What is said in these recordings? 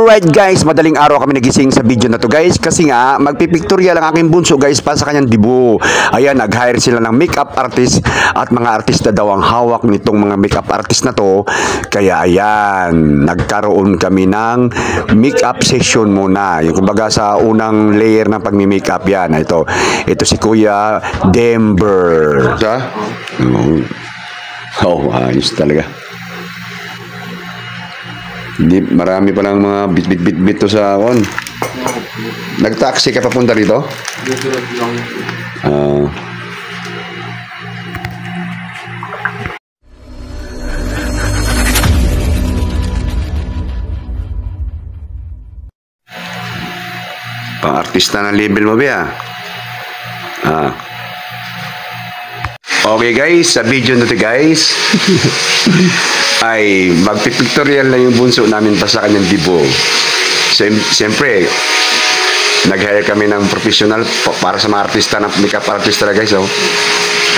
Alright guys, madaling araw kami nagising sa video na to guys kasi nga magpipiktorya lang aking bunso guys para sa kanyang dibu. Ayan, nag-hire sila ng makeup artist at mga artista daw ang hawak nitong mga makeup artist na to. Kaya ayan, nagkaroon kami ng makeup session muna. Yung kumbaga sa unang layer ng pagmi-makeup yan. Ito si Kuya Denver. Oh, ayos talaga. Hindi, marami pa lang mga bit to sa on. Nag-taxi ka papunta rito? Pang-artista na level mo ba? Okay guys, sa video na to guys ay magpipictorial na yung bunso namin pa sa kanyang dibo. Siyempre, nag-hire kami ng professional para sa mga artista, ng makeup artista na guys.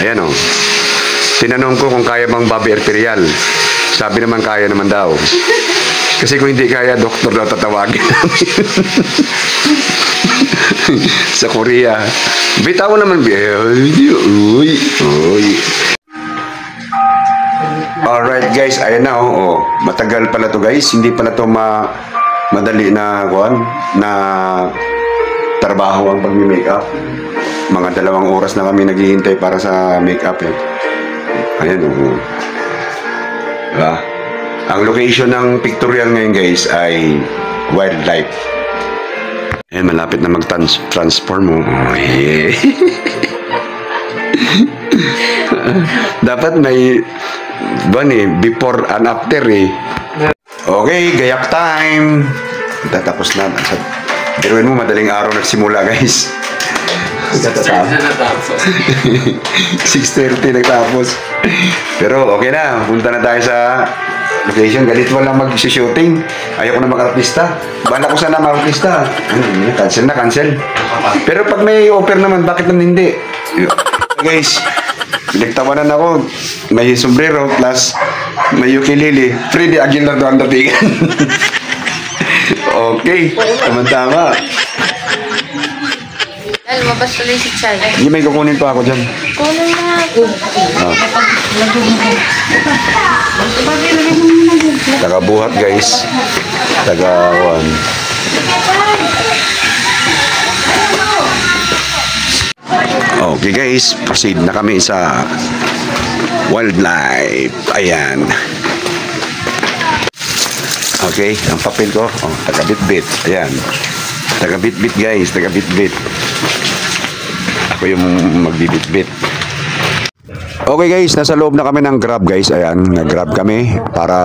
Ayan tinanong ko kung kaya bang Bobby Arterial. Sabi naman kaya naman daw. Kasi kung hindi kaya, doktor daw tatawagin namin. Sa Korea. Bitaw naman. Uy. Alright guys, ayan na matagal pala to guys. Hindi pala to madali na trabaho ang pag-makeup. Mga 2 oras na kami naghihintay para sa makeup Ayan diba? Ang location ng pictorial ngayon guys ay wildlife. Ayan, malapit na mag-transform Dapat may before and after Okay, gayak time. Tatapos na. Pero mo, madaling araw nagsimula guys. 6:30 nagtapos. Pero okay na, punta na tayo sa location. Galit mo lang mag-shooting. Ayoko na mag-artista. Bala ko sana mag-artista. Cancel. Pero pag may offer naman, bakit naman hindi? Guys, pinagtawanan ako. May sombrero plus may ukulele. Freddy Aguilar doon datingan. Okay, tama. Lumabas tuloy si Chay. Hindi, may kukunin pa ako dyan. Kunin na ako. Taga-buhat guys. Taga-wan. Okay guys, proceed na kami sa wildlife. Ayan. Okay, ang papel ko. Taga-bit-bit. Ayan. Taga-bit-bit guys. Taga-bit-bit. Ako yung magbibit-bit. Okay guys, nasa loob na kami ng Grab guys. Ayan, nag-Grab kami para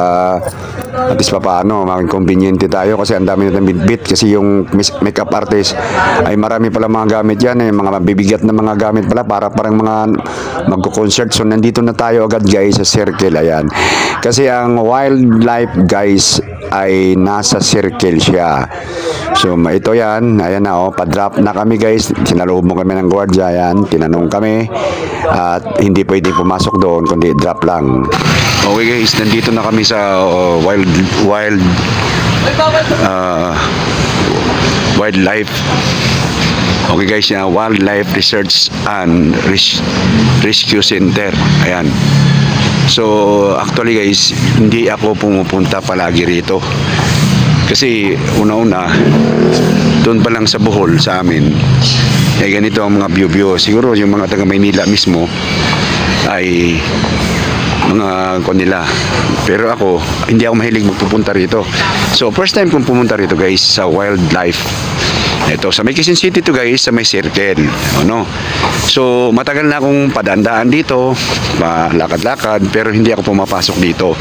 at least papaano, maging conveniente tayo kasi ang dami natin bit-bit kasi yung makeup artist ay marami pala mga gamit yan mga mabibigat na mga gamit pala para parang mga magko-concert. So nandito na tayo agad guys sa circle. Ayan, kasi ang wildlife guys ay nasa circle siya. So ito yan, ayan na pa-drop na kami guys. Sinaloob mo kami ng guardia. Ayan, tinanong kami at hindi pwedeng pumasok doon kundi drop lang. Okay guys, nandito na kami sa wildlife. Okay guys, Wildlife Research and Rescue Center. Ayan. So actually guys, hindi ako pumupunta palagi rito. Kasi una-una, doon pa lang sa Bohol sa amin, ganito ang mga view. Siguro yung mga taga Maynila mismo ay mga nila. Pero ako, hindi ako mahilig magpupunta rito. So first time kong pumunta rito guys sa wildlife. Ito sa may Quezon City to guys, sa may circle. So matagal na akong padandaan dito, lakad-lakad, pero hindi ako pumapasok dito.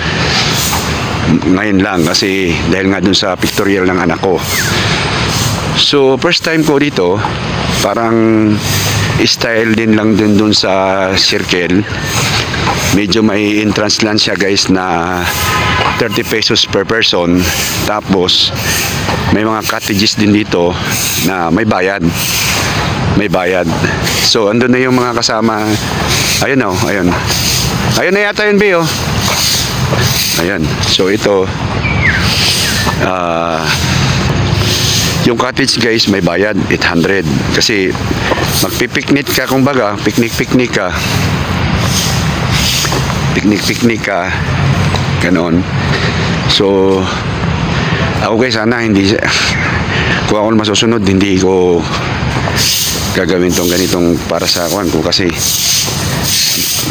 Ngayon lang kasi dahil nga dun sa pictorial ng anak ko. So first time ko dito, parang style din lang din dun sa circle. Medyo may entrance lang siya guys na 30 pesos per person. Tapos may mga cottages din dito na may bayad. So andun na yung mga kasama. Ayun ayun. Ayun na yata yun, Bio. Ayan. So ito Yung cottage guys, may bayad, 800. Kasi magpipiknik ka, kumbaga, picnic ka. Picnic ka. Ganon. So, ako guys, sana hindi, kung ako masusunod, hindi ko gagawin tong ganitong para sa kuan ko kasi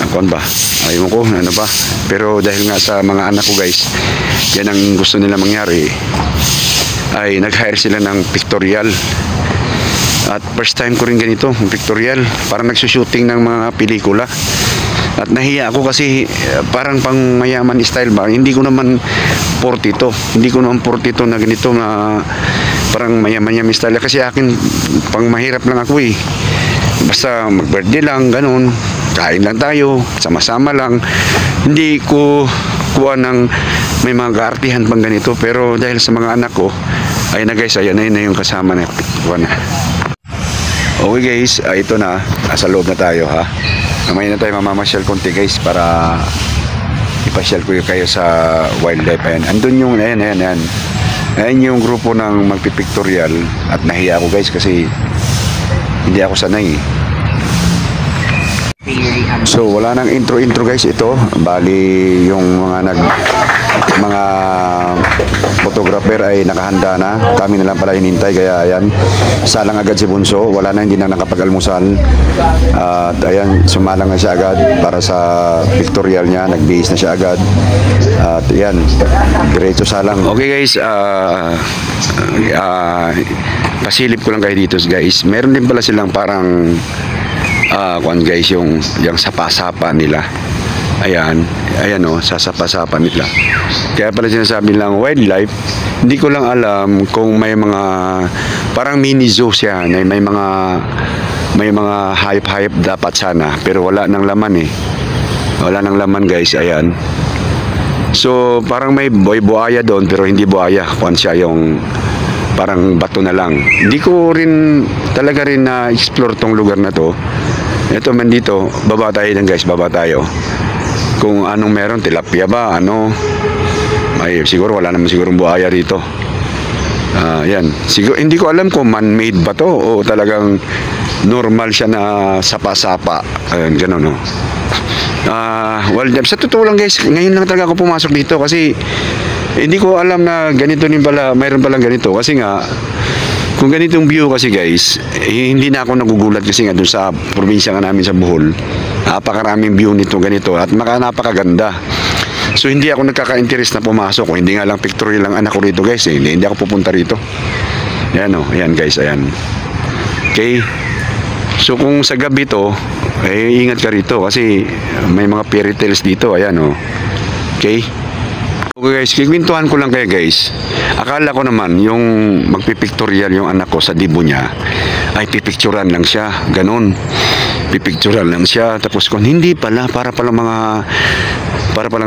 kuan ba? Ayaw ko, ano ba? Pero dahil nga sa mga anak ko guys, yan ang gusto nila mangyari, ay nag-hire sila ng pictorial. At first time ko rin ganito, pictorial. Parang nagsushooting ng mga pelikula. At nahiya ako kasi parang pang mayaman style ba. Hindi ko naman 42. Hindi ko naman 42 na ganito na parang mayaman style. Kasi akin pang mahirap lang ako eh. Basta mag-birthday lang, ganun. Kain lang tayo, sama-sama lang. Hindi ko kuha ng may mga kaartihan pang ganito. Pero dahil sa mga anak ko, ayun na guys, ayun na yung kasama na kuha na. Okay guys, ito na. Nasa loob na tayo ha. Mamaya na tayo mamamasyal konti guys para ipasyal ko kayo sa wildlife. Ayan, andun yung, ayan. Ayan yung grupo ng magpipictorial at nahiya ako guys kasi hindi ako sanay. So wala nang intro guys ito. Bali yung mga photographer ay nakahanda na. Kami na lang pala hinintay kaya ayan. Salang agad si Bunso. Wala na, hindi na nakapag-almusal. At ayan, sumalang na siya agad para sa pictorial niya. Nagbihis na siya agad. At ayan, diretso salang. Okay guys, pasilip ko lang kayo dito guys. Meron din pala silang parang kuan guys, yung sapa-sapa nila. Ayan o, sasapa-sapa nila. Kaya pala sinasabi lang wildlife. Hindi ko lang alam kung may mga parang mini zoo siya, may mga hayop-hayop dapat sana, pero wala nang laman eh. Wala nang laman guys, ayan. So parang may buaya doon pero hindi buaya, kuan siya yung parang bato na lang. Hindi ko rin talaga rin na explore tong lugar na to. Ito man dito, baba tayo lang guys, baba tayo. Kung anong meron, tilapia ba, ano. Ay, siguro wala naman sigurong buhaya rito. Yan. Siguro, hindi ko alam kung man-made ba to o talagang normal siya na sapa-sapa. Ayan, gano'n, no. Well, sa totoo lang guys, ngayon lang talaga ako pumasok dito kasi hindi ko alam na ganito din pala, mayroon palang ganito. Kasi nga, kung ganitong view kasi guys, hindi na ako nagugulat kasi nga doon sa probinsya nga namin sa Bohol. Napakaraming view nito ganito at napakaganda. So hindi ako nagkaka-interest na pumasok. O, hindi nga lang pictorial lang anak ko rito guys. Hindi ako pupunta rito. Yan o, ayan guys, ayan. Okay. So kung sa gabi to, ingat ka rito kasi may mga fairy tales dito. Ayan o. Okay. Okay guys, kikwentuhan ko lang kayo guys. Akala ko naman yung magpipictorial yung anak ko sa dibo niya ay pipicturan lang siya, ganun. Pipicturan lang siya, tapos kung hindi pala, para palang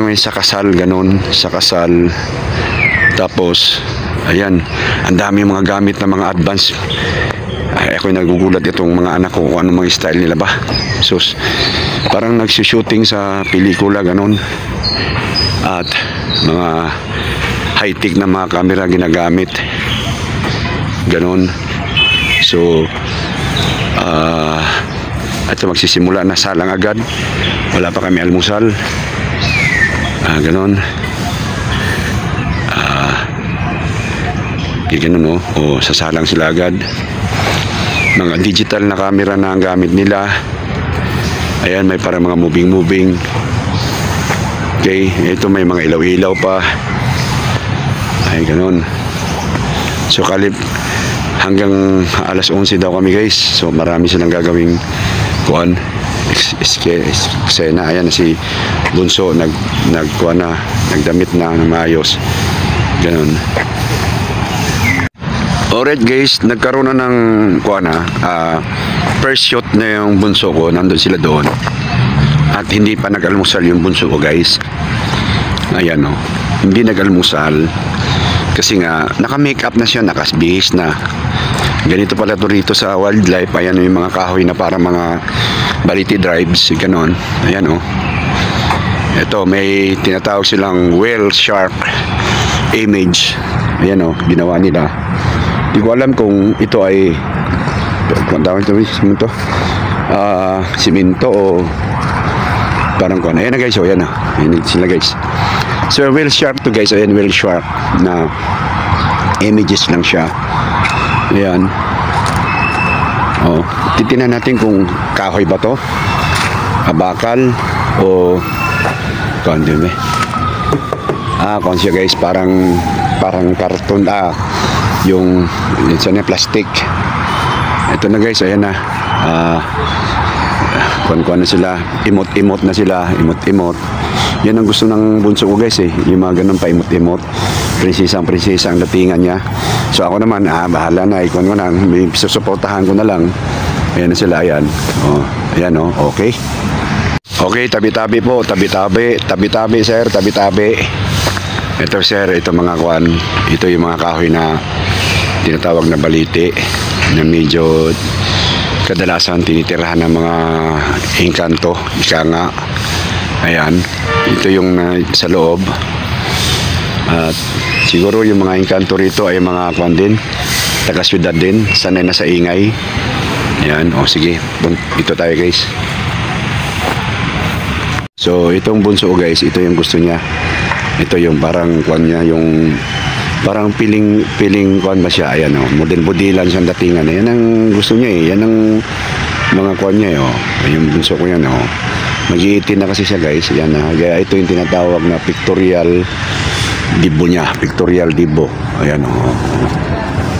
may sa kasal, ganun, sa kasal. Tapos, ayan, ang dami mga gamit na mga advance. Ay, ako'y nagugulat itong mga anak ko kung anong mga style nila ba. So, parang nagsushooting sa pelikula, ganun. At mga high-tech na mga camera ginagamit, ganon. So at magsisimula na salang agad, wala pa kami almusal, ganon. Ganon o sasalang sila agad. Mga digital na camera na ang gamit nila. Ayan, may para mga moving. Okay, ito may mga ilaw-ilaw pa. Ay, ganun. So, hanggang alas 11 daw kami guys. So, marami silang gagawing kuan. Eksena. Ayan, si Bunso, nagkuan na, nagdamit na ng maayos. Ganun. Alright guys, nagkaroon na ng kuan na. First shot na yung Bunso ko. Nandun sila doon. At hindi pa nag-almusal yung Bunso ko guys. Ayan o, hindi nag-almusal kasi nga naka-make up na siya, nakasbihis na. Ganito pala to rito sa wildlife. Ayan yung mga kahoy na para mga baliti drives, ganon. Ayan o, ito may tinatawag silang whale shark image. Ayan o, ginawa nila. Hindi ko alam kung ito ay kung tawag ito, siminto. Siminto o parang kung ano. Ayan na guys, o yan na. Ayan sila guys. So whale shark to guys. Ayan, whale shark na images lang siya. Ayan. O, titinan natin kung kahoy ba to, bakal o kung ano kung siya guys, parang karton yung sana plastic. Ito na guys, ayan na. Kung na sila, imot-imot na sila, imot-imot. Yan ang gusto ng bunso ko guys yung mga ganun pa imot-imot. Prinsesa ang datingan niya. So ako naman, bahala na, ikon ko na, susuportahan ko na lang. Ayan na sila, ayan. Ayan okay. Okay, tabi-tabi po, tabi-tabi sir, tabi-tabi. Ito sir, ito mga kwan, ito yung mga kahoy na tinatawag na baliti, na medyo kadalasan tinitirahan ng mga engkanto, ika nga. Ayan, ito yung sa loob. At siguro yung mga engkanto rito ay mga kwan din, taga-syudad din, sanay na sa ingay. Ayan, sige, ito tayo guys. So itong bunso guys, ito yung gusto niya. Ito yung parang kwan niya, yung parang piling kwan ba siya. Ayan model-modelan siyang datingan. Yan ang gusto niya yan ang mga kwan niya yung bunso ko yan mag-iitin na kasi siya guys. Yan kaya ito yung tinatawag na pictorial dibo niya, pictorial dibo. Ayan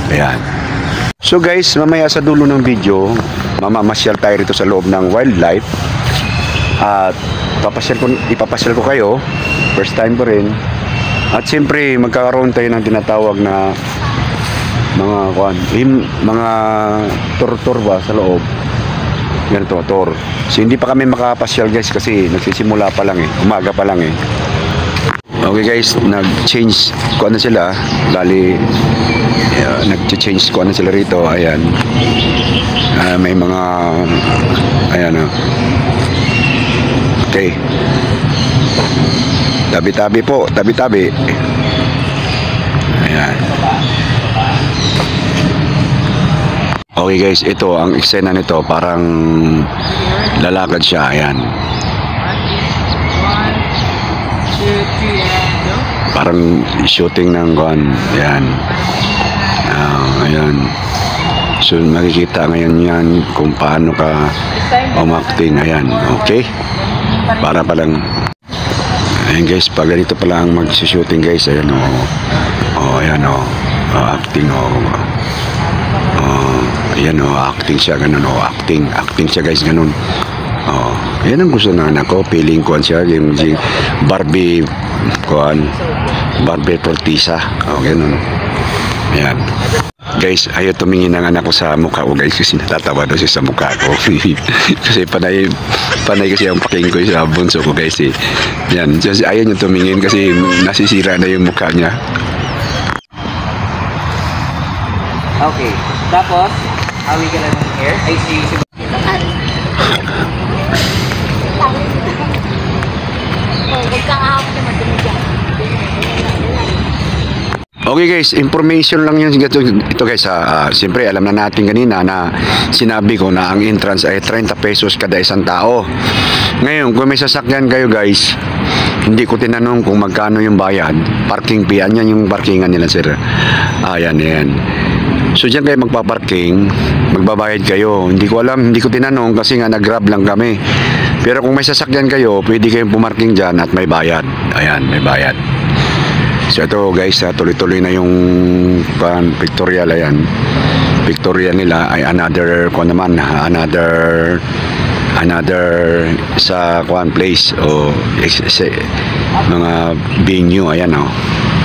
ayan. So guys, mamaya sa dulo ng video, mamamasyal tayo rito sa loob ng wildlife. At ipapasyal ko kayo, first time ko rin. At siyempre magkakaroon tayo ng tinatawag na mga tour ba sa loob. Ganito, tour. So hindi pa kami makapasyal guys kasi nagsisimula pa lang umaga pa lang Okay guys, nag-change ko na sila. Bali nag-change ko na sila rito. Ayan. May mga ayan Okay. Tabi-tabi po, tabi-tabi. Ayan. Okay guys, ito ang eksena nito, parang lalakad siya. Ayan. Parang shooting ng gun. Ayan. Ayan. So makikita ngayon yan kung paano ka umakting. Ayan. Okay. Para palang ayan guys, pag ganito pala ang mag-shooting guys. Ayan ayan acting ayan acting siya ganun acting siya guys ganun. Yan ang gusto na anak ko, feeling ko siya yung Barbie Tortisa. Ganun. Ayan. Guys, ayaw tumingin ng anak ko sa mukha ko guys kasi natatawa daw siya sa mukha ko. Kasi panay kasi ang paking ko sa bunso ko guys Yan, so, ayaw niya tumingin kasi nasisira na yung mukha niya. Okay, tapos how we gonna do here? I see you. Okay guys, information lang yun ito guys. Siyempre alam na natin kanina na sinabi ko na ang entrance ay 30 pesos kada isang tao. Ngayon kung may sasakyan kayo guys, hindi ko tinanong kung magkano yung bayad. Parking fee, yan yung parkingan nila sir. Yan. So dyan kayo magpaparking, magbabayad kayo. Hindi ko alam, hindi ko tinanong kasi nga nag-grab lang kami. Pero kung may sasakyan kayo, pwede kayong pumarking dyan at may bayad. Ayan, may bayad. So ito guys, tuloy-tuloy na yung pictorial. Ayan, pictorial nila ay another sa place o mga venue. Ayan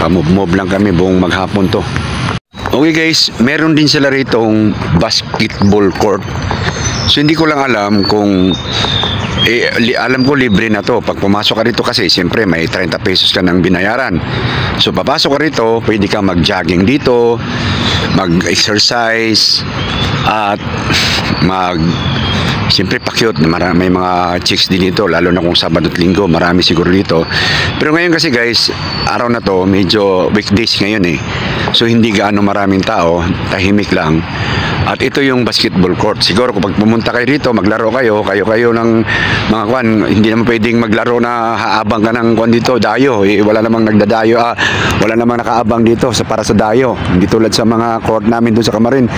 pamove lang kami buong maghapon to. Okay guys, meron din sila ritong basketball court. So hindi ko lang alam kung alam ko libre na to pag pumasok ka rito kasi siyempre may 30 pesos ka nang binayaran. So papasok ka rito, pwede ka mag-jogging dito, mag-exercise at Siyempre pa-cute, may mga chicks din dito, lalo na kung Sabado at Linggo, marami siguro dito. Pero ngayon kasi guys, araw na to, medyo weekdays ngayon eh. So hindi gaano maraming tao, tahimik lang. At ito yung basketball court. Siguro kung pumunta kayo dito, maglaro kayo ng mga kwan, hindi naman pwedeng maglaro na haabang ka ng kwan dito, dayo. Eh, wala namang nagdadayo, wala namang nakaabang dito para sa dayo. Hindi tulad sa mga court namin doon sa Kamarin.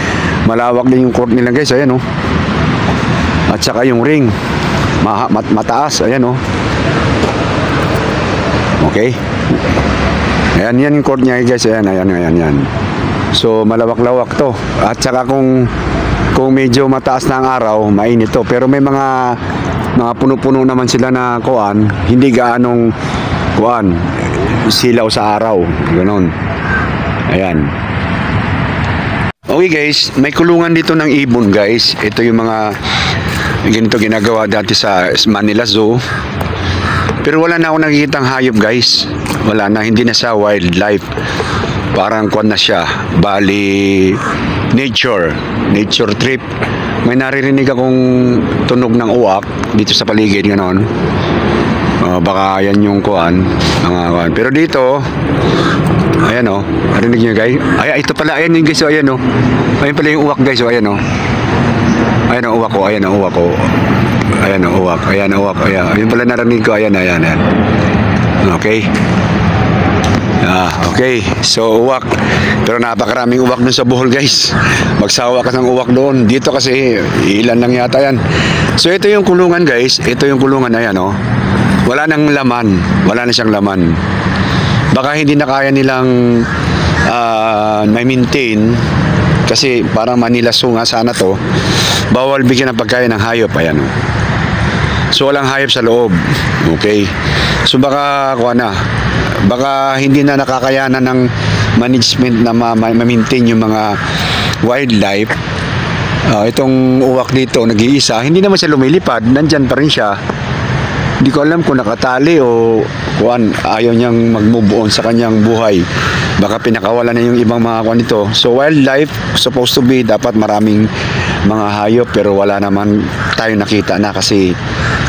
Malawak din yung court nila guys, ayan oh. At saka yung ring, mataas, ayan oh. Okay. Ayan, yan yung court niya guys, ayan. So malawak-lawak to. At saka kung medyo mataas na ang araw, mainit to. Pero may mga puno-puno naman sila na kuan, hindi gaanong kuan silaw sa araw. Ganon. Ayan. Okay guys, may kulungan dito ng ibon guys. Ito yung mga ganito ginagawa dati sa Manila Zoo. Pero wala na ako nakikitang hayop guys. Wala na, hindi na sa wildlife. Parang kuan na siya, bali nature trip. May naririnig akong tunog ng uwak dito sa paligid ganon. Baka yan yung kuan, mga kuan. Pero dito, ayan oh, narinig niyo guys? Ay, ito pala, ayan yung guys, oh, ayan oh. Ayan pala yung uwak guys, oh, ayan oh. Ayan ang uwak ko, ayan ang uwak ko. Ayan ang uwak, ayan ang uwak, ayan. Ayun pala narinig ko, ayan. Okay. Okay, so uwak. Pero napakaraming uwak dun sa Bohol guys. Magsawa ka ng uwak doon. Dito kasi ilan lang yata yan. So ito yung kulungan guys. Ito yung kulungan, ayan oh. Wala nang laman. Wala na siyang laman. Baka hindi na kaya nilang maintain. Kasi parang Manila Zoo nga sana to. Bawal bigyan ng pagkain ng hayop, ayan oh. So walang hayop sa loob. Okay. So baka hindi na nakakayanan ng management na ma-maintain yung mga wildlife. Itong uwak dito nag-iisa, hindi naman siya lumilipad, nandyan pa rin siya. Hindi ko alam kung nakatali o ayaw niyang mag-move on sa kanyang buhay. Baka pinakawalan na yung ibang mga kuwan nito. So wildlife supposed to be dapat maraming mga hayop, pero wala naman tayo nakita na kasi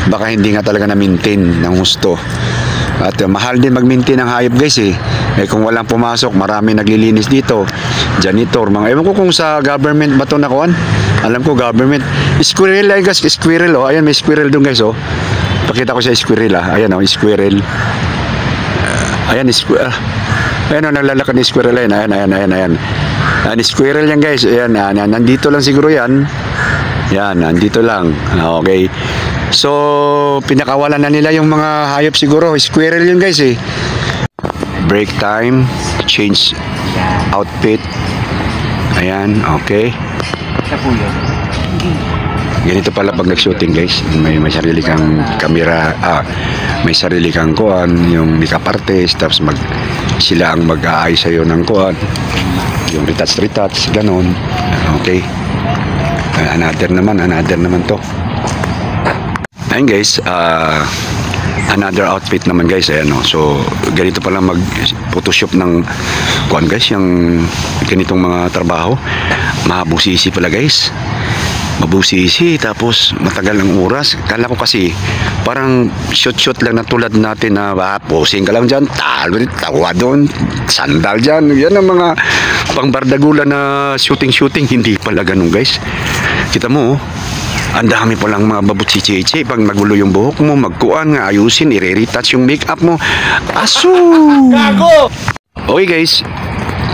baka hindi nga talaga na-maintain ng gusto. At mahal din mag-maintain ng hayop guys eh. Kung walang pumasok, marami naglilinis dito. Janitor, ewan ko kung sa government ba ito nakuhan. Alam ko government. Squirrel ay guys, squirrel oh. Ayan, may squirrel doon guys oh. Pakita ko sa squirrel Ayan oh, squirrel. Ayan, ayan oh, naglalakad ni squirrel. Ayan. Ayan, squirrel yan guys. Ayan, nandito lang siguro yan. Yan, nandito lang. Okay. So, pinakawalan na nila yung mga hayop siguro. Squirrel yun guys eh. Break time. Change outfit. Ayan, okay. Sa po yun. Ganito pala pag nag-shooting guys. May sarili kang camera. May sarili kang kuan. Yung makeup artist. Tapos sila ang mag-aayos sa'yo ng kuan. Yung retouch. Ganon. Okay. Another naman to. Ayun guys, another outfit naman guys, ayan o. So, ganito pala mag-photoshop ng kuan guys, yung ganitong mga trabaho. Mabusisi pala guys. Mabusisi, tapos matagal ng oras. Kala ko kasi, parang shoot lang na tulad natin na posing ka lang dyan, tawa doon, sandal dyan. Yan ang mga pangbardagulan na shooting. Hindi pala ganun guys. Kita mo, ang dami pa lang mga babut si Cheche. Pag magulo yung buhok mo, magkuan nga, ayusin, i-retouch yung makeup mo. Aso! Gago! Okay guys,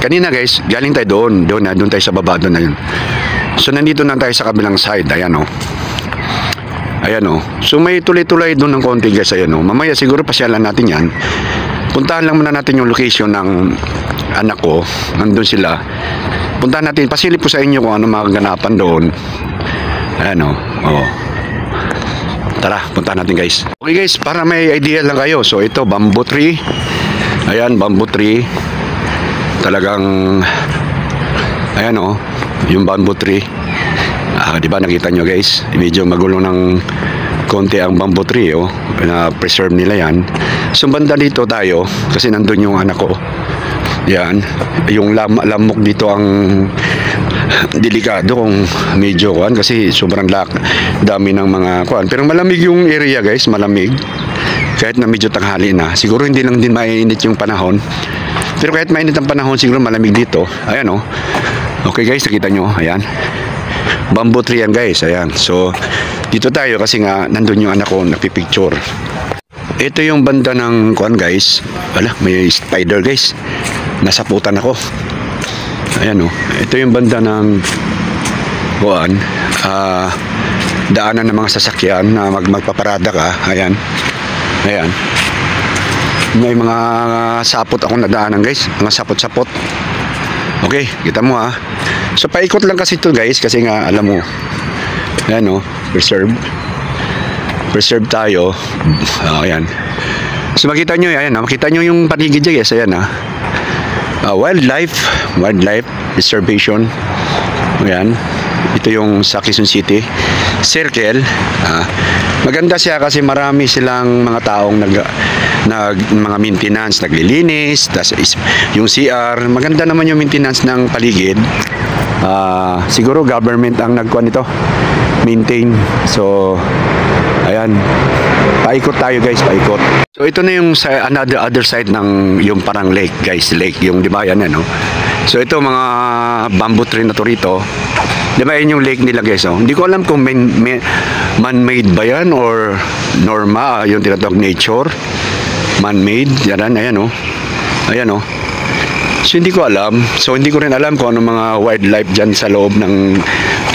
kanina guys, galing tayo doon tayo sa baba, doon na yun. So nandito na tayo sa kabilang side, ayan o. Ayan o. So may tuloy-tuloy doon ng konti guys, ayan o. Mamaya siguro pasyalan natin yan. Puntahan lang muna natin yung location ng anak ko. Nandun sila. Puntahan natin, pasilip po sa inyo kung ano magaganapan doon. Ayan o. Oh. Tara, punta natin guys. Okay guys, para may idea lang kayo. So ito, bamboo tree. Ayan, bamboo tree. Talagang, ayan o, yung bamboo tree. Diba nakita nyo guys? Medyo magulo ng konti ang bamboo tree oh. Na-preserve nila yan. So banda dito tayo, kasi nandun yung anak ko. Yan, yung lamok dito ang delikado kung medyo kuan kasi sobrang dami ng mga kuan. Pero malamig yung area guys, malamig. Kahit na medyo tanghali na. Siguro hindi lang din mainit yung panahon. Pero kahit mainit ang panahon, siguro malamig dito. Ayan oh. Okay guys, nakita nyo. Ayan. Bamboo tree yan guys. Ayan. So, dito tayo kasi nga nandun yung anak ko nagpipicture. Ito yung banda ng kuan guys. Wala, may spider guys. Nasaputan ako. Ayan oh. Ito yung banda ng kuan. Daanan ng mga sasakyan na magpaparada ka. Ayan. Ayan. May mga sapot akong nadaanan guys. Mga sapot-sapot. Okay, kita mo ha. So paikot lang kasi ito guys. Kasi nga alam mo. Ayan o. Preserve. Preserve tayo. Ayan. So makita nyo. Ayan ha. Makita nyo yung paligid dyan guys. Ayan ha. Wildlife preservation. Ayan. Ito yung sa Quezon City Circle. Maganda siya kasi marami silang mga taong mga maintenance, naglilinis, tas yung CR, maganda naman yung maintenance ng paligid. Siguro government ang nagkuhan nito, maintain. So ayan, paikot tayo guys, paikot. So ito na yung sa other side ng yung parang lake guys, lake yung, di ba yan no? So ito mga bamboo tree na to rito. Di ba yun yung lake nila guys oh? Hindi ko alam kung man-made ba yan or norma, yung tinatawag nature. Man-made, yan, ayan oh. Ayan oh. So hindi ko alam. So hindi ko rin alam kung ano mga wildlife dyan sa loob ng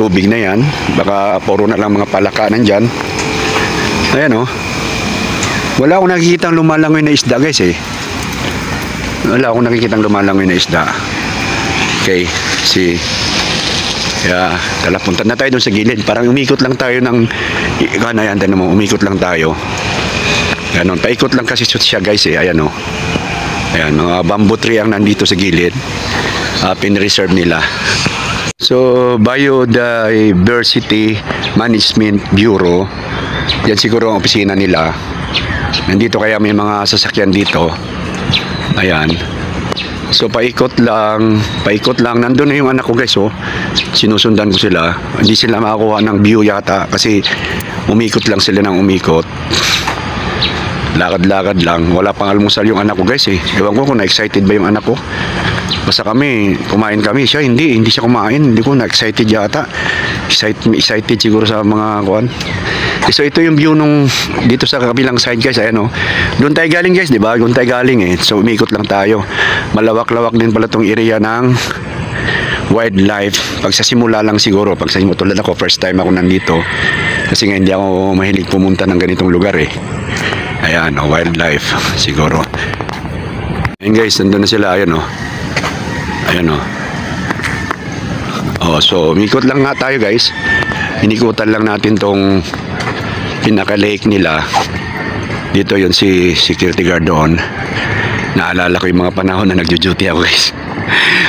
tubig na yan. Baka puro na lang mga palaka nandyan. Ayan oh. Wala akong nakikitang lumalangoy na isda guys eh. Wala akong nakikitang lumalangoy na isda. Okay, see. Kaya punta na tayo doon sa gilid. Parang umikot lang tayo ng ayan, tinan mo, umikot lang tayo. Ganon, paikot lang kasi siya guys eh. Ayan o. Ayan, mga bamboo tree ang nandito sa gilid. Pin-reserve nila. So, Biodiversity Management Bureau. Yan siguro ang opisina nila. Nandito kaya may mga sasakyan dito. Ayan. So paikot lang. Nandun na yung anak ko guys oh. Sinusundan ko sila. Hindi sila makakuha ng view yata kasi umikot lang sila ng umikot. Lakad-lakad lang. Wala pang almusal yung anak ko guys eh. Ewan ko kung na-excited ba yung anak ko. Basta kumain kami. Siya hindi siya kumain. Hindi ko na-excited yata. Excited siguro sa mga kuan. So ito yung view nung dito sa kabilang side guys, ayan oh. Doon tayo galing guys, di ba? Doon tayo galing eh. So umikot lang tayo. Malawak-lawak din pala tong area ng wildlife. Pag sa simula lang siguro, pag sa tulad ako, first time ako nandito. Kasi nga hindi ako mahilig pumunta ng ganitong lugar eh. Ayan oh, wildlife siguro. Ayan guys, nandun na sila, ayan oh. Ayan oh. Oh, so umikot lang nga tayo guys. Inikutan lang natin tong pinaka-lake nila. Dito yun si security guard doon. Naalala ko yung mga panahon na nagjo-duty ako guys.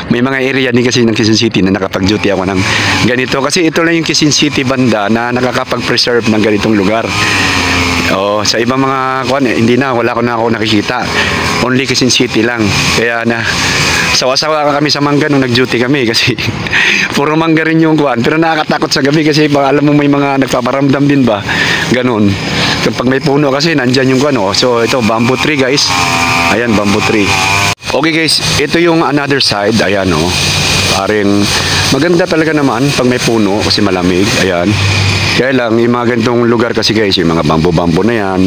May mga area din kasi ng Quezon City na nakapag-duty ako ng ganito. Kasi ito lang yung Quezon City banda na nakakapag-preserve ng ganitong lugar. Sa ibang mga hindi na, wala ko nakikita. Only Quezon City lang. Kaya na sawa-sawa kami sa mangga nung nag-duty kami kasi puro mangga rin yung kuan. Pero nakakatakot sa gabi kasi alam mo may mga nagpaparamdam din ba? Ganun. Kapag may puno kasi nandyan yung kuan oh. So ito bamboo tree guys. Ayan bamboo tree. Okay guys, ito yung another side. Ayan oh. Paring maganda talaga naman pag may puno kasi malamig. Ayan. Kaya lang yung mga ganitong lugar kasi guys, yung mga bamboo na yan,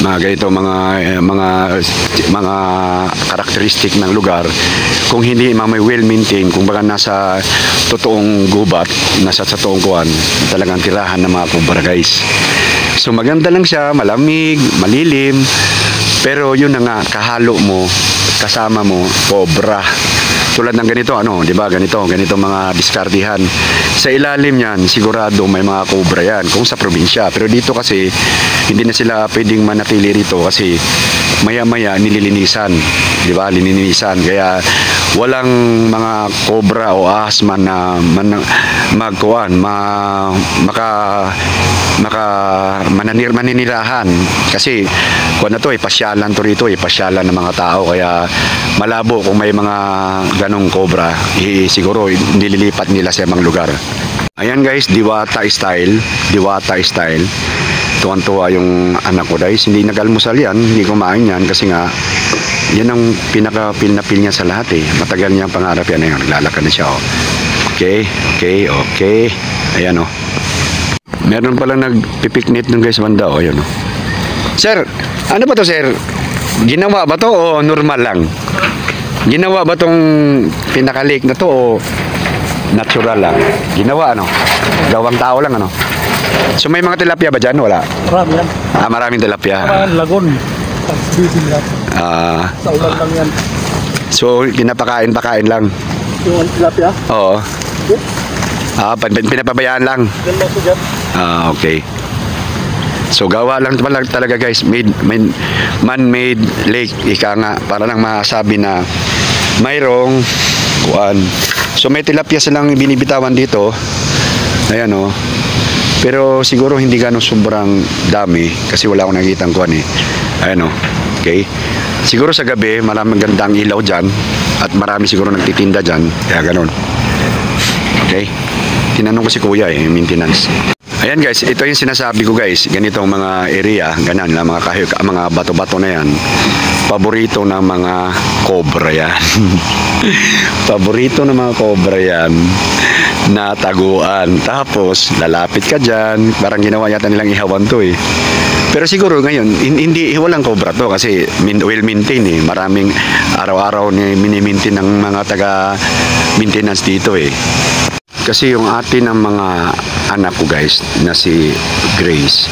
mga ganito mga karakteristik ng lugar, kung hindi may well maintained, kung baka nasa totoong gubat, nasa totoong kuwan, talagang tirahan ng mga kubra guys. So maganda lang siya, malamig, malilim, pero yun na nga, kahalo mo, kasama mo, cobra. Tulad ng ganito, di ba? Ganito mga diskardihan. Sa ilalim niyan, sigurado may mga cobra yan, kung sa probinsya. Pero dito kasi, hindi na sila pwedeng manatili rito kasi maya-maya nililinisan, di ba? Lininisan. Kaya walang mga cobra o ahas man na maninirahan. Kasi kung na to, pasyalan to rito, pasyalan ng mga tao. Kaya malabo kung may mga ganong cobra, siguro nililipat nila sa ibang lugar. Ayan guys, diwata style. Tuwan-tuwa yung anak ko guys. Hindi nag-almusal yan, hindi kumain yan kasi nga yan ang pinaka-pil na pil niya sa lahat eh. Matagal niyang pangarap yan. Ayan, naglalakad na siya oh. Okay. Ayan oh. Meron pala nagpipiknit ng guys banda oh. Ayan oh. Sir, ano ba to sir? Ginawa ba to o normal lang? Ginawa ba tong pinaka-lake na to o natural lang? Ginawa ano? Gawang tao lang ano? So may mga tilapia ba dyan? Wala? Marami yan. Maraming tilapia. Lagon. Busy nila. Sa ulan lang yan. So pinapakain lang. Yung tilapia? Oo. Pinapabayaan lang. Yan lang po dyan. Okay. So gawa lang talaga guys, man-made lake, ika nga, para lang masabi na mayroong kuan. So may tilapia silang binibitawan dito. Ayan oh. Pero siguro hindi gano'ng sobrang dami kasi wala akong nakikitang kuan eh. Ayan oh. Okay. Siguro sa gabi maraming gandang ilaw dyan at marami siguro nagtitinda dyan. Kaya gano'n. Okay. Tinanong ko si kuya eh, maintenance. Ayan guys, ito yung sinasabi ko guys. Ganitong mga area, ganun lang, mga bato-bato na yan. Paborito ng mga cobra yan. Paborito ng mga cobra yan na taguan. Tapos, lalapit ka dyan. Parang ginawa yata nilang ihawan to eh. Pero siguro ngayon, hindi walang cobra to kasi well maintain eh. Maraming araw-araw ni mini-maintain ng mga taga-maintenance dito eh. Kasi yung atin ng mga anak ko guys na si Grace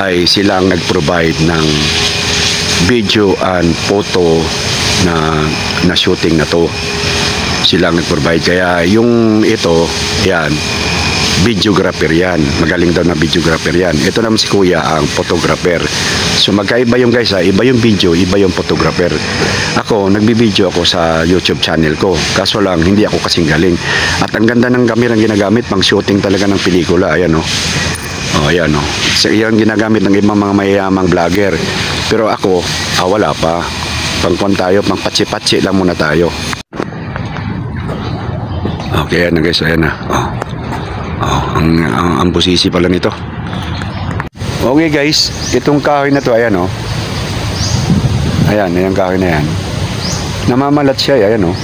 ay silang nag-provide ng video and photo na shooting na to. Silang nag-provide. Kaya yung ito, yan, videographer yan. Magaling daw na videographer yan. Ito naman si kuya ang photographer. So magkaiba yung guys ha. Iba yung video, iba yung photographer. Ako, nagbibideo ako sa YouTube channel ko. Kaso lang, hindi ako kasing galing. At ang ganda ng kamerang ginagamit, pang shooting talaga ng pelikula. Ayan o. Ayan o. So, yan ginagamit ng ibang mga mayayamang vlogger. Pero ako, wala pa. Pangkon tayo, pang patsi-patsi lang muna tayo. Okay, ayan na guys. Ayan na. Ang posisi pala nito. Okay guys, itong kahoy na to, ayan o. Ayan, yung kahoy na yan. Namamalat siya, ayan o.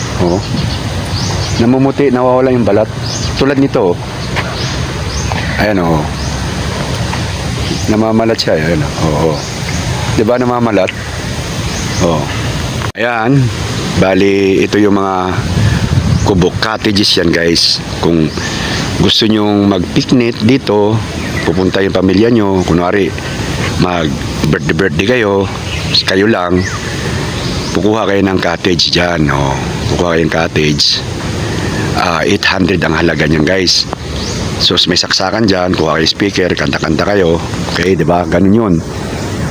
Namumuti, nawawala yung balat. Tulad nito, ayan o. Namamalat siya, ayan o. Diba namamalat? Ayan, bali ito yung mga kubok cottages yan guys. Kung gusto nyong mag-picnic dito, pupunta yung pamilya nyo, kunwari mag-birthday kayo lang, kukuha kayo ng cottage dyan, kukuha kayo ng cottage. 800 ang halaga nyan guys. So may saksakan dyan, kuha kayo speaker, kanta-kanta kayo, okay, diba? Ganun yun.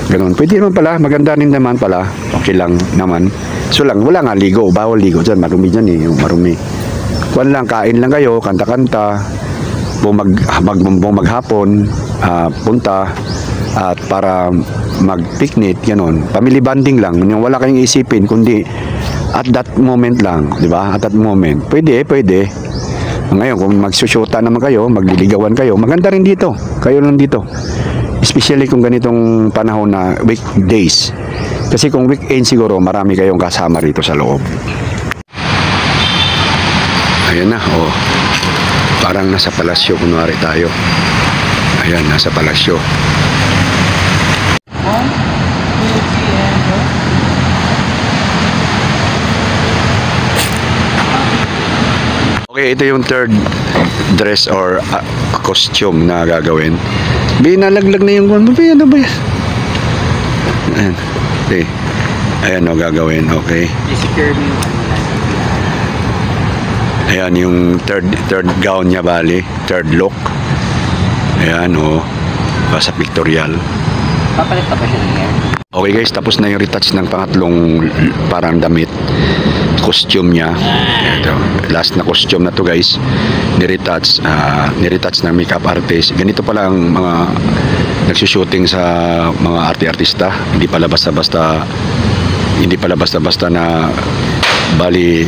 Ganun, pwede naman pala, maganda rin naman pala, okay lang naman. So lang, wala nga ligo, bawal ligo dyan, marumi dyan eh, yung marumi. Kuwan lang, kain lang kayo, kanta-kanta, maghapon, punta, at para mag-picnic, gano'n. Family bonding lang, yung wala kayong isipin, kundi at that moment lang, di ba? At that moment. Pwede. Ngayon, kung magsusyota naman kayo, magliligawan kayo, maganda rin dito. Kayo lang dito. Especially kung ganitong panahon na weekdays. Kasi kung weekend siguro, marami kayong kasama rito sa loob. Ayan na, parang nasa palasyo, kunwari tayo. Ayan, nasa palasyo. Okay, ito yung third dress or costume na gagawin. Binalaglag na yung ano ba yan? Ayan. Okay. Ayan o, gagawin. Okay. Ayan yung third gown niya bali. Third look. Ayan o. Sa pictorial. Papalit pa ba siya ng hair? Okay guys, tapos na yung retouch ng pangatlong parang damit. Costume niya. Ito, last na costume na to guys. Niretouch ng makeup artist. Ganito pala ang mga nagsushooting sa mga arte-artista. Hindi pala basta-basta na bali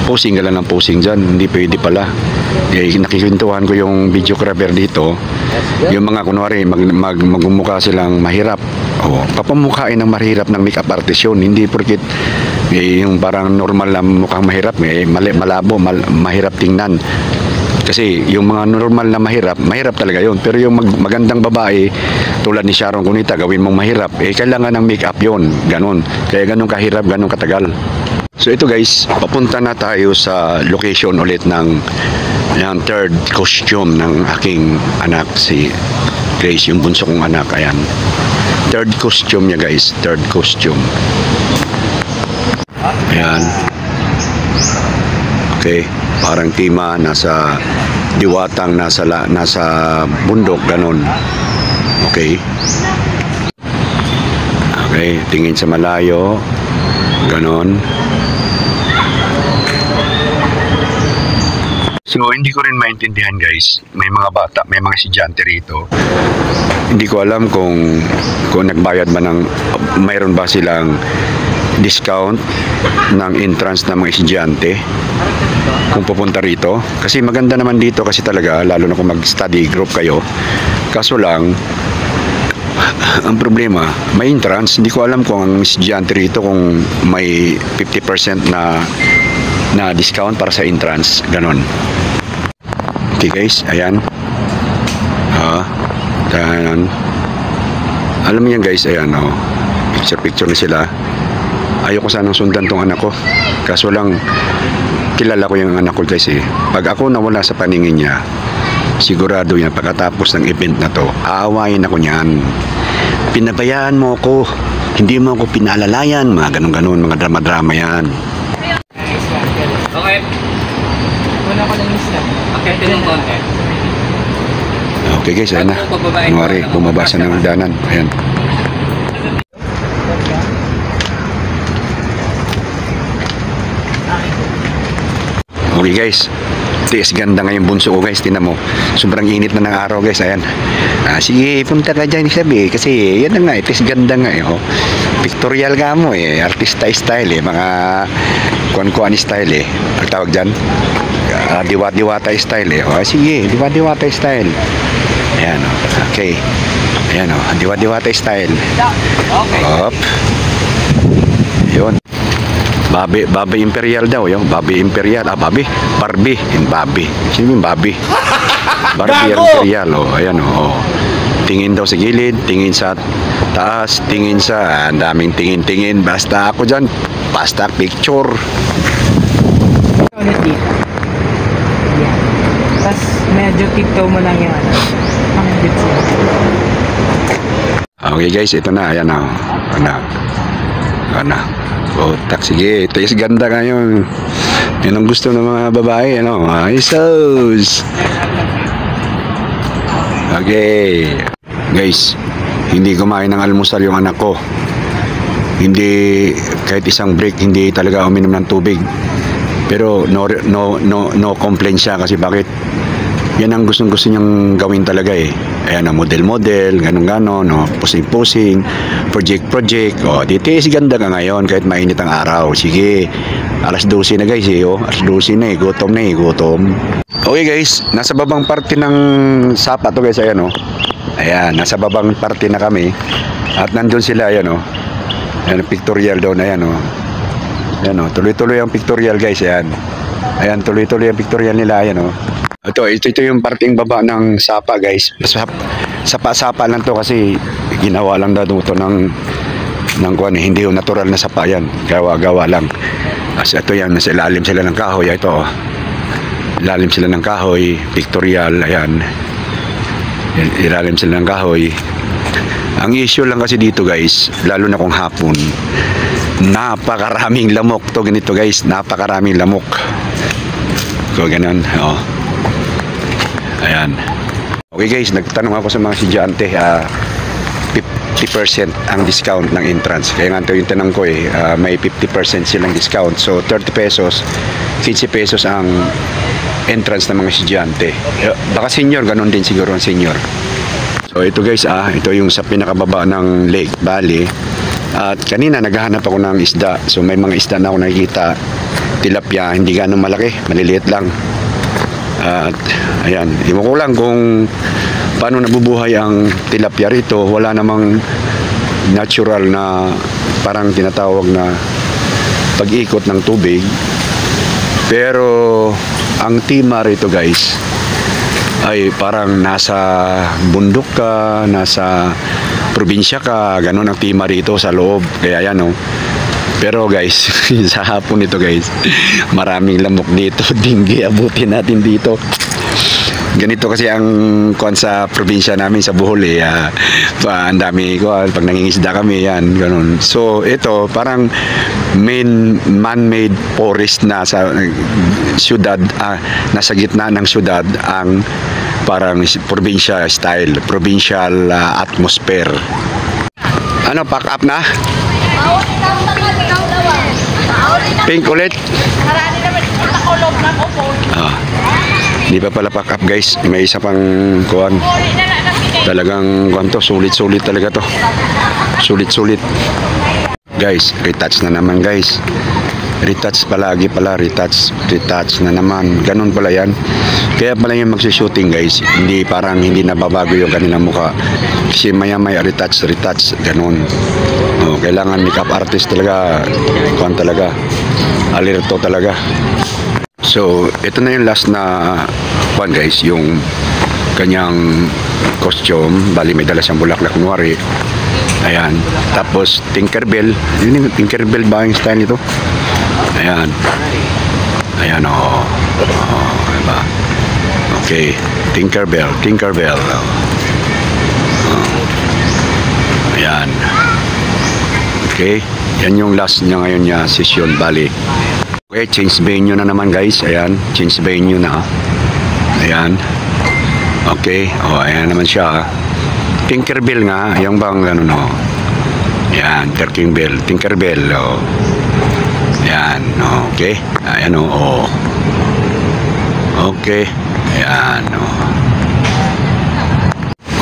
posing ka lang ng posing dyan. Hindi pwede pala. Nakikwentuhan ko yung videographer dito. Yung mga kunwari magmumukha silang mahirap. Papamukhain ng mahirap ng makeup artist yun. Hindi porkit yung parang normal na mukhang mahirap, malabo, mahirap tingnan. Kasi yung mga normal na mahirap talaga yun. Pero yung magandang babae, tulad ni Sharon Cunita, gawin mong mahirap, kailangan ng makeup yun. Ganon. Kaya ganon kahirap, ganon katagal. So ito guys, papunta na tayo sa location ulit ng third costume ng aking anak, si Grace, yung bunso kong anak. Ayan. Third costume niya guys, third costume. Ayan. Okay, parang tema nasa diwatang, nasa bundok, ganon. Okay. Okay, tingin sa malayo, ganon. So, hindi ko rin maintindihan guys. May mga bata, may mga estudyante rito. Hindi ko alam kung nagbayad ba mayroon ba silang discount ng entrance ng mga estudyante kung pupunta rito. Kasi maganda naman dito kasi talaga, lalo na kung mag-study group kayo. Kaso lang, ang problema, may entrance. Hindi ko alam kung ang estudyante rito kung may 50% na discount para sa entrance. Ganon. Okay guys, ayan. Ayan. Alam mo yan guys, ayan. Picture na sila. Ayoko sanang sundan tong anak ko. Kaso lang, kilala ko yung anak ko guys eh. Pag ako nawala sa paningin niya, sigurado yan, pagkatapos ng event na to, aawayin ako niyan. Pinabayaan mo ako, hindi mo ako pinalalayan, mga ganun-ganun, mga drama-drama yan. Okay. Wala ko lang isa. Okay, tinong konti. Okay guys, ayan na. Kunwari, bumabasa ng hagdanan. Ayan. Okay guys, tiis ganda ngayon bunso ko guys, tinan mo, sobrang init na ng araw guys, ayan. Sige, punta ka dyan sabi, kasi yan na nga, tiis ganda nga pictorial ka mo artista style mga kuan-kuan style ang tawag dyan, diwata style sige, diwata style, ayan okay, ayan diwata style, okay, hop, yun. Babi Imperial daw, yung Babi Imperial. Barbie. Sino yung Barbie? Barbie Imperial, ayan Tingin daw sa gilid, tingin sa taas, tingin sa, ang daming tingin-tingin. Basta ako dyan, basta picture. Ulit dito. Yan. Tapos medyo tiptoe mo lang yung ang bits mo. Okay guys, ito na, ayan Ayan na. Tak, sige, tiis ganda ngayon. Yan ang gusto ng mga babae, Isos. Okay. Guys, hindi kumain ng almusal yung anak ko. Hindi, kahit isang break, hindi talaga uminom ng tubig. Pero no complaint siya kasi bakit? Yan ang gusto niyang gawin talaga Ayan, model-model, ganon-ganon, posing-posing, project. Titiis ganda ka ngayon kahit mainit ang araw. Sige, alas 12 na guys alas 12 na gutom. Okay guys, nasa babang parte ng Sapa to guys, ayan Ayan, nasa babang parte na kami. At nandun sila, ayan Ayan, pictorial doon, ayan Ayan tuloy-tuloy ang pictorial guys, ayan. Ayan, tuloy-tuloy ang pictorial nila, ayan Ito yung parting baba ng Sapa guys. Sapa lang to kasi ginawa lang daw ito ng kuan, hindi yung natural na sapa yan. Gawa lang. Kasi ito yan, nasa ilalim sila ng kahoy. Ito ilalim sila ng kahoy, pictorial, ayan. Ilalim sila ng kahoy. Ang issue lang kasi dito guys, lalo na kung hapon, napakaraming lamok to ganito guys, napakaraming lamok. So ganun, Ayan. Okay guys, nagtanong ako sa mga estudyante, 50% ang discount ng entrance. Kaya nga ito yung tanong ko may 50% silang discount. So 30 pesos, 15 pesos ang entrance ng mga estudyante. Baka senior, ganun din siguro ang senior. So ito guys, ito yung sa pinakababa ng Lake Valley. At kanina naghahanap ako ng isda. So may mga isda na ako nakikita. Tilapia, hindi ganun malaki, maliliit lang. At ayan, iwan ko lang kung paano nabubuhay ang tilapia rito. Wala namang natural na parang tinatawag na pag-ikot ng tubig. Pero ang timar rito guys ay parang nasa bundok ka, nasa probinsya ka, ganun ang timar rito sa loob. Kaya yan Pero guys, sa hapon ito guys, maraming lamok dito. Dinggi, abutin natin dito. Ganito kasi ang kuan sa probinsya namin sa Bohol ang dami ko pag nangingisda kami yan, ganun. So ito parang man-made forest na sa syudad, nasa gitna ng syudad ang parang probinsya style, provincial atmosphere. Ano, pack up na? Pink ulit? Di pa pala pack up guys. May isa pang kuwan. Talagang kuwan to. Sulit-sulit talaga to. Sulit-sulit. Guys, retouch na naman guys. Retouch palagi pala. Retouch na naman. Ganun pala yan. Kaya pala yung magsushooting guys. Parang hindi nababago yung kanilang mukha. Kasi maya-maya retouch. Ganun. Kailangan makeup artist talaga. Kuwan talaga. Alerto talaga. So, ito na yung last na kuwan guys, yung kanyang costume. Bali, may dala siyang bulaklak kunwari. Ayan. Tapos, Tinkerbell. Yun yung Tinkerbell ba yung style nito? Ayan. Ayan diba? Okay. Tinkerbell. Ayan. Okay. Yan yung last niya ngayon niya session. Bali. Okay, change venue na naman guys. Ayan, change venue na. Ayan. Okay, ayan naman siya. Tinkerbell nga, yung bang ano Ayan, Tinkerbell. Ayan, okay. Ayan Okay. Ayan,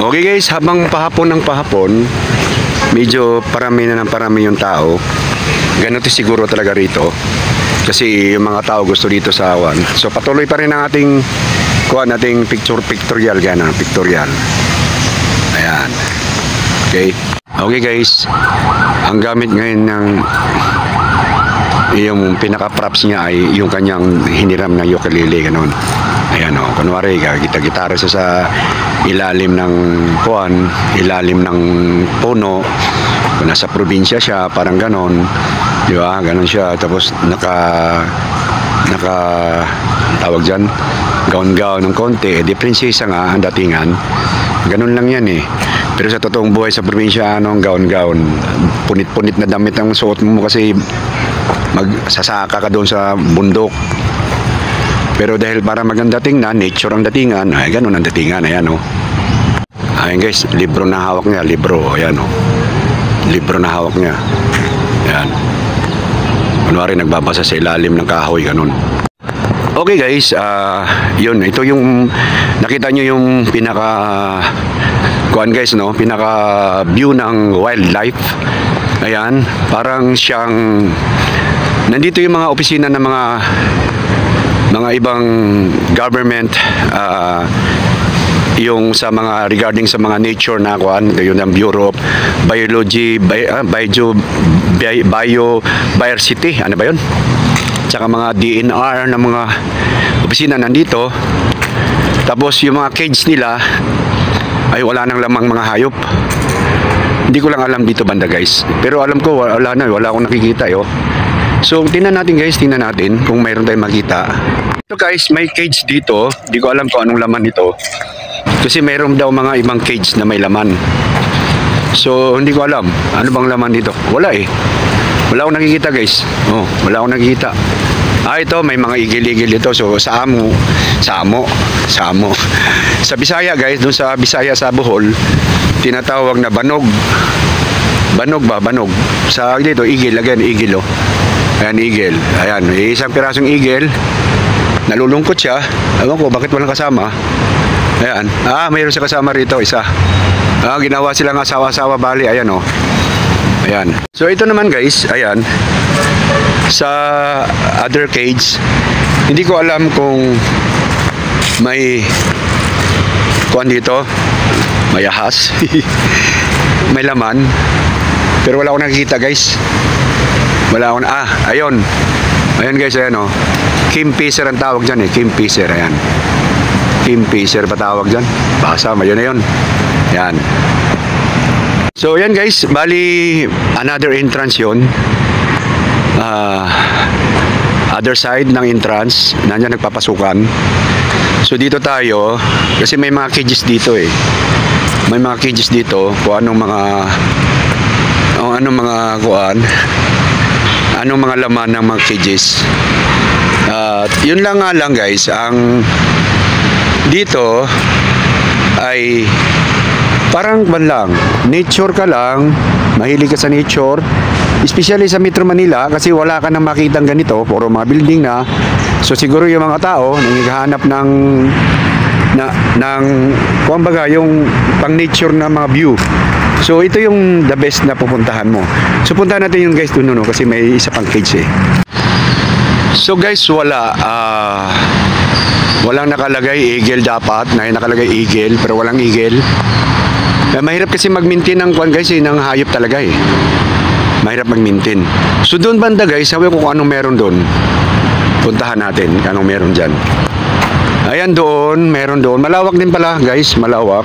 Okay guys, habang pahapon ng pahapon, medyo parami yung tao. Ganito siguro talaga rito. Kasi yung mga tao gusto dito sa awan. So patuloy pa rin ang ating pictorial. Ayan. Okay. Okay guys. Ang gamit ngayon ng yung pinaka-props niya ay yung kanyang hiniram na ukulele, ganun. Ayan kunwari gitara siya sa ilalim ng ilalim ng puno. Kung nasa probinsya siya, parang ganon. Di ba? Ganon siya. Tapos tawag dyan, gaon-gaon ng konti. Di prinsesa nga ang datingan. Ganon lang yan Pero sa totoong buhay sa probinsya, gaon-gaon. Punit-punit na damit ang suot mo kasi magsasaka ka doon sa bundok. Pero dahil para maganda tingnan, nature ang datingan, ay ganon ang datingan. Ayan Ayan guys, libro na hawak niya. Ayan libro na hawak niya. Ayan. Kunwari nagbabasa sa ilalim ng kahoy, ganun. Okay guys, yun. Ito yung, nakita nyo yung pinaka view ng wildlife. Ayan, parang siyang, nandito yung mga opisina ng mga ibang government, yung sa mga regarding sa mga nature na yun ang Bureau of Biology, Biodiversity, ano ba yun? Tsaka mga DNR na mga opisina nandito. Tapos yung mga cage nila ay wala nang lamang mga hayop. Hindi ko lang alam dito banda guys. Pero alam ko wala akong nakikita So tingnan natin kung mayroon tayong makita. Ito guys, may cage dito. Hindi ko alam kung anong laman ito. Kasi mayroon daw mga ibang cage na may laman. So, hindi ko alam. Ano bang laman dito? Wala Wala akong nakikita guys. Wala akong nakikita. Ito, may mga igil-igil dito. So, Samo. Sa Bisaya, guys, dun sa Bisaya, sa Bohol, tinatawag na banog. Banog. Sa dito, igil, again, igil, oh. Ayan, igil. Ayan, isang pirasong igil. Nalulungkot siya. Ewan ko, bakit walang kasama? Ayan. Mayroon siya kasama rito, isa. Ginawa silang asawa-asawa bali. Ayan, oh. Ayan. So, ito naman, guys, ayan. Sa other cage, hindi ko alam kung may kuan dito, may ahas. May laman. Pero wala akong nakikita, guys. Wala akong, ayun. Ayan, guys, ayan, oh. Kingfisher ang tawag dyan, eh. Kingfisher, ayan. Kingfisher pa tawag dyan. Basa, yun na yun. Ayan. So, ayan, guys. Bali, another entrance yun. Other side ng entrance. Nandiyan nagpapasukan. So, dito tayo. Kasi may mga cages dito, eh. May mga cages dito. Kung anong mga laman ng mga cages. Yun lang nga lang, guys, ang dito ay parang lang nature ka lang, mahilig ka sa nature, especially sa Metro Manila kasi wala ka nang makitang ganito, puro mga building na. So siguro yung mga tao nanghihanap ng kumbaga yung pang nature na mga view. So ito yung the best na pupuntahan mo. So puntahan natin yung guys doon, no, kasi may isa pang cage, eh. So guys, walang nakalagay eagle dapat. Nakalagay eagle pero walang eagle. Mahirap kasi mag-maintain ng kuan, guys, ng hayop talaga, eh. Mahirap mag-maintain. So doon banda, guys, sabi ko kung anong meron doon. Puntahan natin anong meron dyan. Ayan doon, meron doon. Malawak din pala, guys, malawak.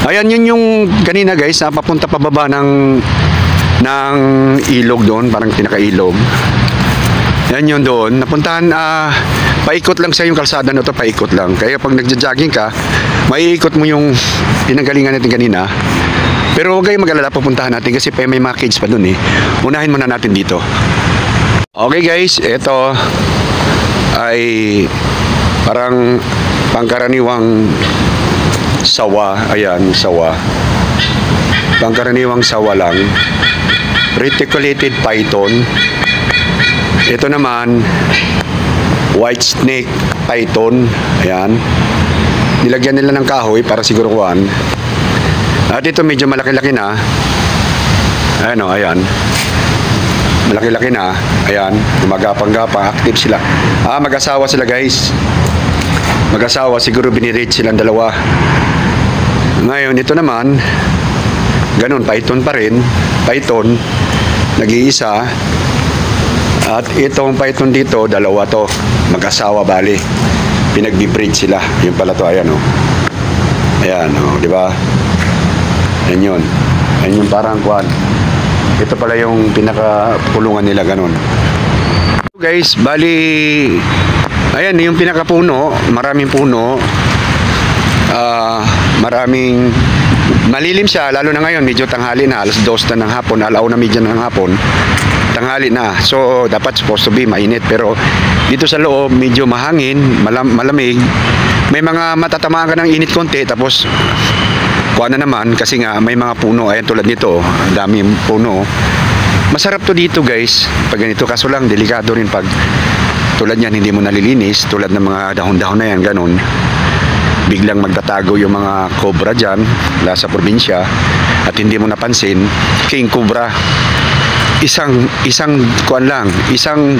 Ayan, yun yung kanina, guys, papunta pababa ng ilog doon, parang pinaka-ilog. Yan yun doon. Napuntahan, paikot lang sa yung kalsada na to, paikot lang. Kaya pag nagja-jogging ka, maiikot mo yung pinanggalingan natin kanina. Pero huwag kayong mag-alala, pupuntahan natin kasi may mga cage pa doon, eh. Unahin muna natin dito. Okay, guys, ito ay parang pangkaraniwang sawa. Ayan, sawa. Pangkaraniwang sawa lang. Reticulated python. Ito naman, white snake python. Ayan. Nilagyan nila ng kahoy para siguro kuhan. At ito medyo malaki-laki na. Ayan, o, ayan. Malaki-laki na. Ayan. Gumagapang-gapang. Active sila. Mag-asawa sila, guys. Mag-asawa. Siguro binirate silang dalawa. Ngayon, ito naman, ganun, python pa rin. Python. Nag-iisa. At itong python dito, dalawa to. Mag-asawa, bali. Pinag-breed sila. Yung pala to, ayan, o. Ayan, o, di ba? Yan yun. Yan yung parang kuwan. Ito pala yung pinaka-pulungan nila, ganun. So guys, bali, ayan, yung pinaka-puno, maraming puno. Maraming malilim siya, lalo na ngayon, medyo tanghali na, alas 2 na ng hapon, alaw na medyo ng hapon. Tanghali na. So, dapat supposed to be mainit. Pero, dito sa loob, medyo mahangin, malamig. May mga matatamaan ka ng init konti. Tapos, kuha na naman. Kasi nga, may mga puno. Ayan, tulad nito. Dami puno. Masarap to dito, guys. Pag ganito. Kaso lang, delikado rin pag tulad yan, hindi mo nalilinis. Tulad ng mga dahon-dahon na yan, ganun. Biglang magtatago yung mga cobra dyan. Wala sa probinsya. At hindi mo napansin. King Cobra. Isang kuan lang, isang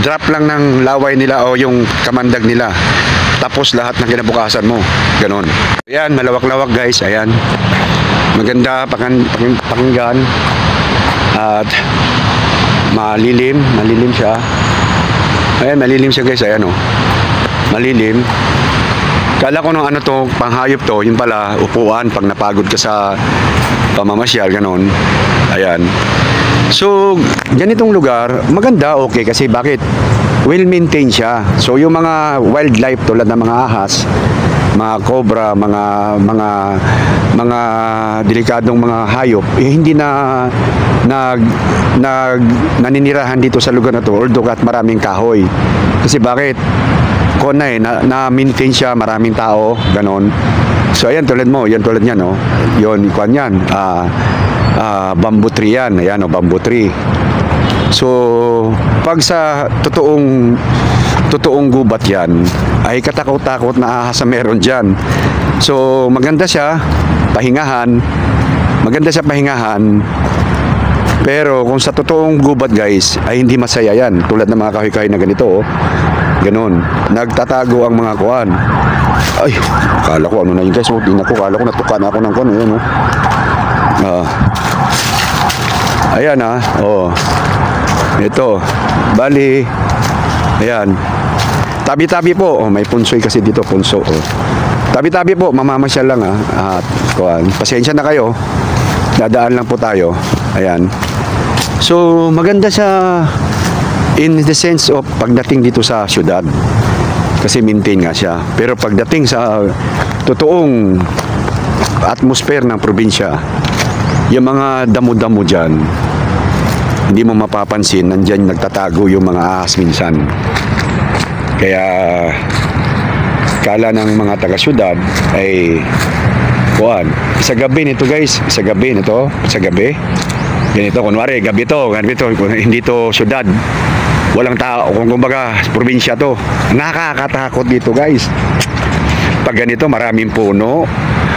drop lang ng laway nila o yung kamandag nila. Tapos lahat ng kinabukasan mo. Ganon. Ayan, malawak-lawak, guys. Ayan. Maganda pakinggan. At malilim siya. Ayan, malilim siya, guys. Ayan, oh. Malilim. Kala ko nung ano to, panghayop to, yun pala, upuan pag napagod ka sa pamamasyal, ganon. Ayan. So, ganitong lugar, maganda, okay, kasi bakit? Well-maintained siya. So, yung mga wildlife tulad ng mga ahas, mga cobra, mga delikadong mga hayop, hindi na naninirahan dito sa lugar na to, although at maraming kahoy. Kasi bakit? Kung na-maintain siya, maraming tao, ganon. So ayan, tulad mo, yan tulad niyan, no? Yun, ikuan yan. Bamboo tree yan. Ayan, bamboo tree. So, pag sa totoong gubat yan, ay katakot-takot na ahas na meron dyan. So, maganda siya, pahingahan. Pero kung sa totoong gubat, guys, ay hindi masaya yan. Tulad ng mga kahoy-kahoy na ganito, ganon. Nagtatago ang mga kuan. Ay, kala ko ano na yun, guys. Kala ko natukan ako ng kuan. Ayan, ayan, ito, bali, ayan, tabi-tabi po, may punsoy kasi dito, punso, tabi-tabi po, mamamasyal lang, at kuan, pasensya na kayo, dadaan lang po tayo, ayan. So, maganda siya in the sense of pagdating dito sa syudad, kasi maintain nga siya, pero pagdating sa totoong atmosphere ng probinsya, yung mga damo-damo dyan, hindi mo mapapansin, nandyan nagtatago yung mga ahas minsan. Kaya kala ng mga taga-syudad ay kuan, sa gabi nito, guys, sa gabi, ganito, kunwari gabi to, hindi to syudad, walang tao, kung kumbaga probinsya to, nakakatakot dito, guys. Pag ganito, maraming puno,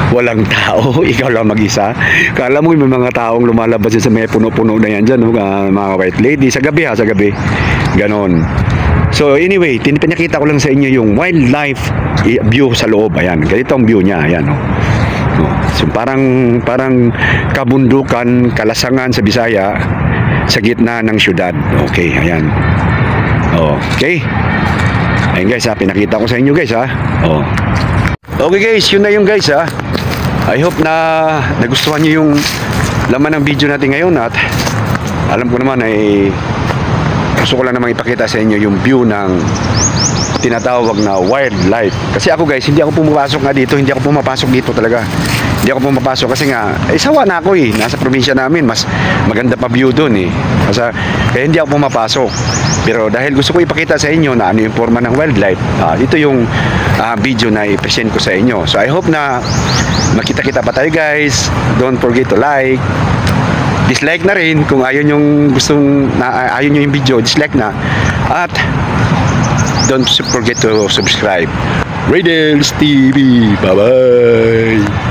walang tao, ikaw lang mag-isa. Kala mo may mga taong lumalabas sa may puno-puno na yan dyan, mga white lady, sa gabi, ganon. So anyway, pinakita ko lang sa inyo yung wildlife view sa loob. Ayan, ganito ang view niya. Ayan, so parang kabundukan, kalasangan sa Bisaya, sa gitna ng syudad. Okay, ayan. Okay. Ayan, guys, pinakita ko sa inyo, guys, Okay, guys, yun na yung, guys, I hope na nagustuhan niyo yung laman ng video natin ngayon, at alam ko naman ay gusto ko lang naman ipakita sa inyo yung view ng tinatawag na wildlife. Kasi ako, guys, hindi ako pumapasok dito talaga. Hindi ako pumapasok kasi nga, sawa na ako nasa probinsya namin, mas maganda pa view doon kaya hindi ako pumapasok. Pero dahil gusto ko ipakita sa inyo na ano yung forma ng wildlife, ito yung video na i-present ko sa inyo. So I hope na makita-kita pa tayo, guys. Don't forget to like, dislike na rin kung ayaw nyo yung video, dislike na, at don't forget to subscribe. Riddles TV, bye bye.